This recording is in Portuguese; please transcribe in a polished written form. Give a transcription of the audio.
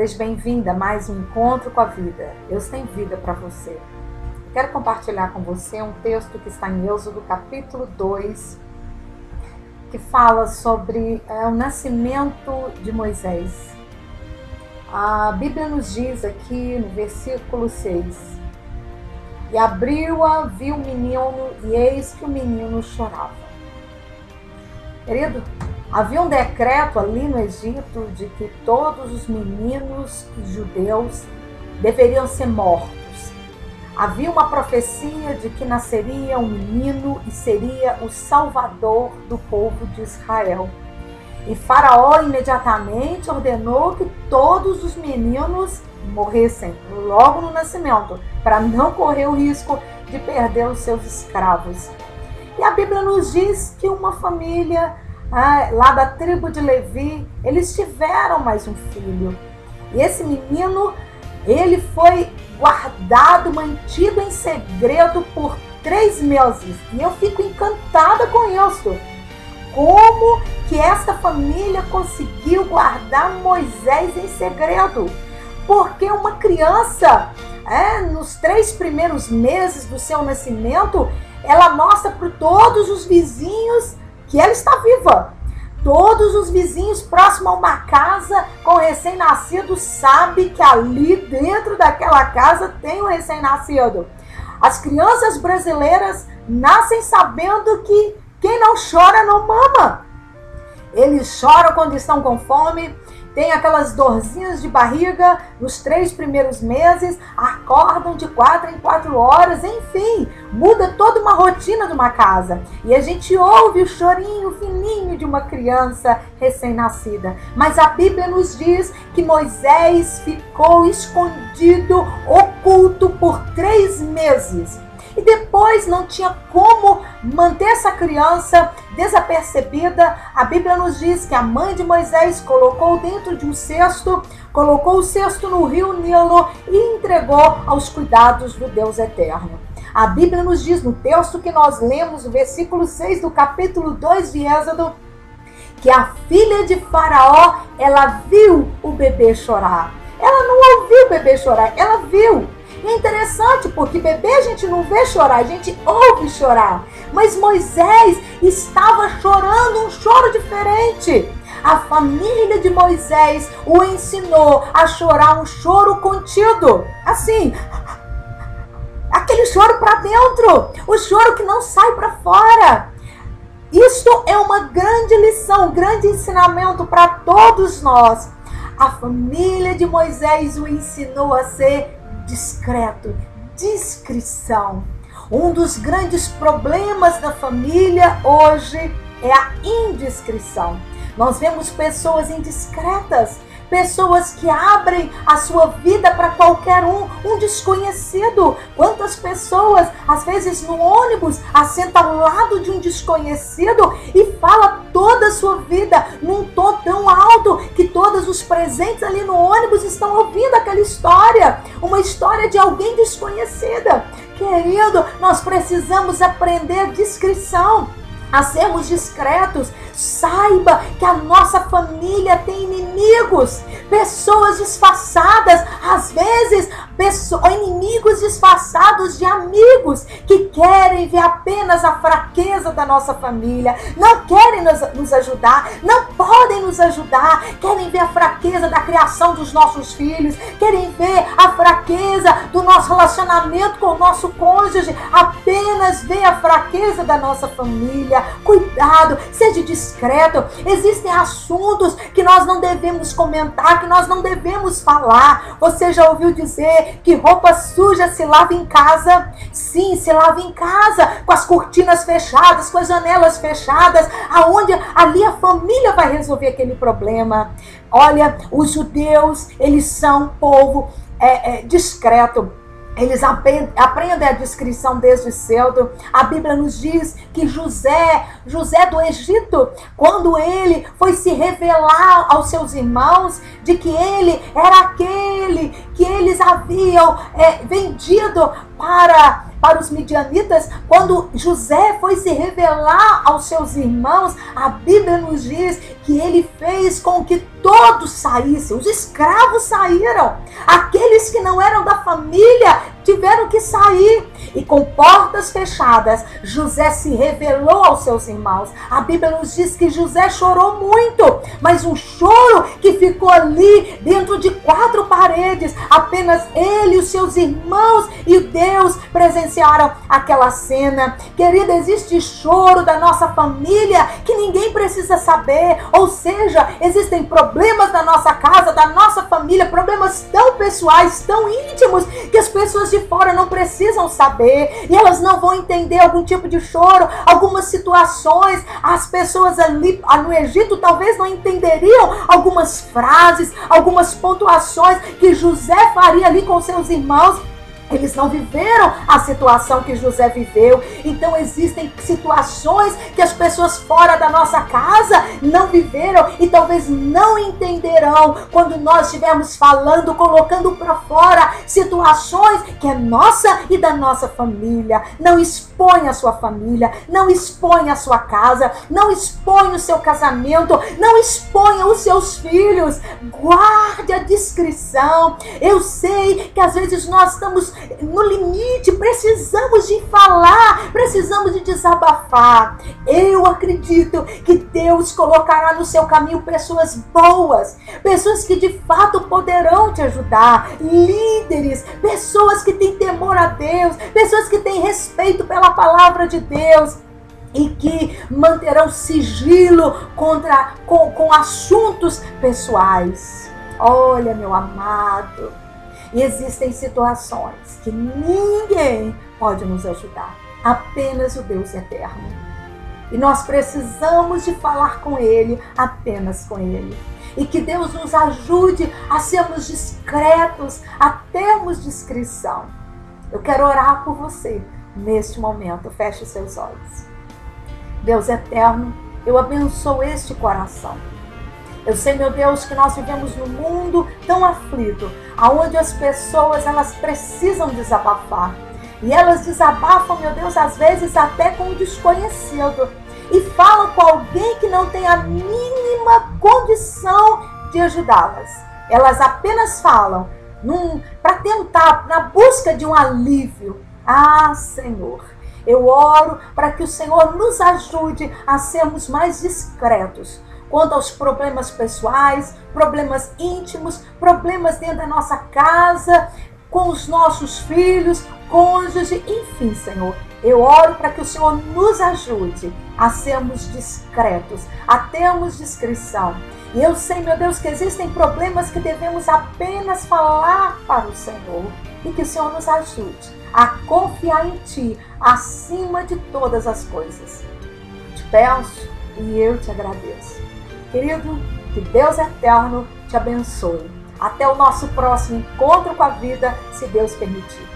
Seja bem-vinda a mais um Encontro com a Vida. Deus tem vida para você. Eu quero compartilhar com você um texto que está em Êxodo capítulo 2, que fala sobre o nascimento de Moisés. A Bíblia nos diz aqui no versículo 6: E abriu-a, viu o menino, e eis que o menino chorava. Querido, havia um decreto ali no Egito de que todos os meninos judeus deveriam ser mortos. Havia uma profecia de que nasceria um menino e seria o salvador do povo de Israel. E Faraó imediatamente ordenou que todos os meninos morressem logo no nascimento, para não correr o risco de perder os seus escravos. E a Bíblia nos diz que uma família lá da tribo de Levi, eles tiveram mais um filho. E esse menino, ele foi guardado, mantido em segredo por 3 meses. E eu fico encantada com isso. Como que esta família conseguiu guardar Moisés em segredo? Porque uma criança, nos 3 primeiros meses do seu nascimento, ela mostra para todos os vizinhos que ela está viva. Todos os vizinhos próximos a uma casa com recém-nascido sabem que ali dentro daquela casa tem um recém-nascido. As crianças brasileiras nascem sabendo que quem não chora não mama. Eles choram quando estão com fome, tem aquelas dorzinhas de barriga nos 3 primeiros meses, acordam de 4 em 4 horas, enfim, muda toda uma rotina de uma casa. E a gente ouve o chorinho fininho de uma criança recém-nascida. Mas a Bíblia nos diz que Moisés ficou escondido, oculto por 3 meses. E depois não tinha como manter essa criança desapercebida. A Bíblia nos diz que a mãe de Moisés colocou dentro de um cesto, colocou o cesto no rio Nilo e entregou aos cuidados do Deus eterno. A Bíblia nos diz no texto que nós lemos, no versículo 6 do capítulo 2 de Êxodo, que a filha de Faraó, ela viu o bebê chorar. Ela não ouviu o bebê chorar, ela viu. E é interessante porque bebê a gente não vê chorar, a gente ouve chorar. Mas Moisés estava chorando um choro diferente. A família de Moisés o ensinou a chorar um choro contido. Assim, aquele choro para dentro, o choro que não sai para fora. Isto é uma grande lição, um grande ensinamento para todos nós. A família de Moisés o ensinou a ser discreto, discrição. Um dos grandes problemas da família hoje é a indiscrição. Nós vemos pessoas indiscretas, pessoas que abrem a sua vida para qualquer um desconhecido. Quantas pessoas, às vezes no ônibus, assenta ao lado de um desconhecido e fala toda a sua vida num tom tão alto que todos os presentes ali no ônibus estão ouvindo aquela história, uma história de alguém desconhecida. Querido, nós precisamos aprender discrição, a sermos discretos. Saiba que a nossa família tem inimigos, pessoas disfarçadas, às vezes inimigos disfarçados de amigos que querem ver apenas a fraqueza da nossa família, não querem nos ajudar, não podem nos ajudar, querem ver a fraqueza da criação dos nossos filhos, querem ver a fraqueza do nosso relacionamento com o nosso cônjuge, apenas ver a fraqueza da nossa família. Cuidado, seja discreto. Existem assuntos que nós não devemos comentar, que nós não devemos falar. Você já ouviu dizer que roupa suja se lava em casa? Sim, se lava em casa, com as cortinas fechadas, com as janelas fechadas, aonde ali a família vai resolver aquele problema. Olha, os judeus, eles são um povo discreto. Eles aprendem a discrição desde cedo. A Bíblia nos diz que José do Egito, quando ele foi se revelar aos seus irmãos de que ele era aquele que eles haviam vendido para os midianitas, quando José foi se revelar aos seus irmãos, a Bíblia nos diz que ele fez com que todos saíssem. Os escravos saíram. Aqueles que não eram da família tiveram que sair. E com portas fechadas, José se revelou aos seus irmãos. A Bíblia nos diz que José chorou muito, mas um choro que ficou ali dentro de 4 paredes. Apenas ele, os seus irmãos e Deus presenciaram aquela cena. Querida, existe choro da nossa família que ninguém precisa saber. Ou seja, existem problemas na nossa casa, da nossa família, problemas tão pessoais, tão íntimos, que as pessoas de fora não precisam saber. E elas não vão entender algum tipo de choro, algumas situações. As pessoas ali no Egito talvez não entenderiam algumas frases, algumas pontuações que José faria ali com seus irmãos. Eles não viveram a situação que José viveu. Então existem situações que as pessoas fora da nossa casa não viveram e talvez não entenderão quando nós estivermos falando, colocando para fora situações que é nossa e da nossa família. Não expõe a sua família, não expõe a sua casa, não expõe o seu casamento, não exponha os seus filhos. Guarde a discrição. Eu sei que às vezes nós estamos no limite, precisamos de falar, precisamos de desabafar. Eu acredito que Deus colocará no seu caminho pessoas boas, pessoas que de fato poderão te ajudar, líderes, pessoas que têm temor a Deus, pessoas que têm respeito pela palavra de Deus e que manterão sigilo com assuntos pessoais. Olha, meu amado, e existem situações que ninguém pode nos ajudar, apenas o Deus eterno. E nós precisamos de falar com Ele, apenas com Ele. E que Deus nos ajude a sermos discretos, a termos discrição. Eu quero orar por você neste momento. Feche os seus olhos. Deus eterno, eu abençoo este coração. Eu sei, meu Deus, que nós vivemos num mundo tão aflito, onde as pessoas elas precisam desabafar. E elas desabafam, meu Deus, às vezes até com um desconhecido. E falam com alguém que não tem a mínima condição de ajudá-las. Elas apenas falam para tentar, na busca de um alívio. Ah, Senhor, eu oro para que o Senhor nos ajude a sermos mais discretos quanto aos problemas pessoais, problemas íntimos, problemas dentro da nossa casa, com os nossos filhos, cônjuge, enfim, Senhor. Eu oro para que o Senhor nos ajude a sermos discretos, a termos discrição. E eu sei, meu Deus, que existem problemas que devemos apenas falar para o Senhor. E que o Senhor nos ajude a confiar em Ti acima de todas as coisas. Te peço e eu te agradeço. Querido, que Deus eterno te abençoe. Até o nosso próximo encontro com a vida, se Deus permitir.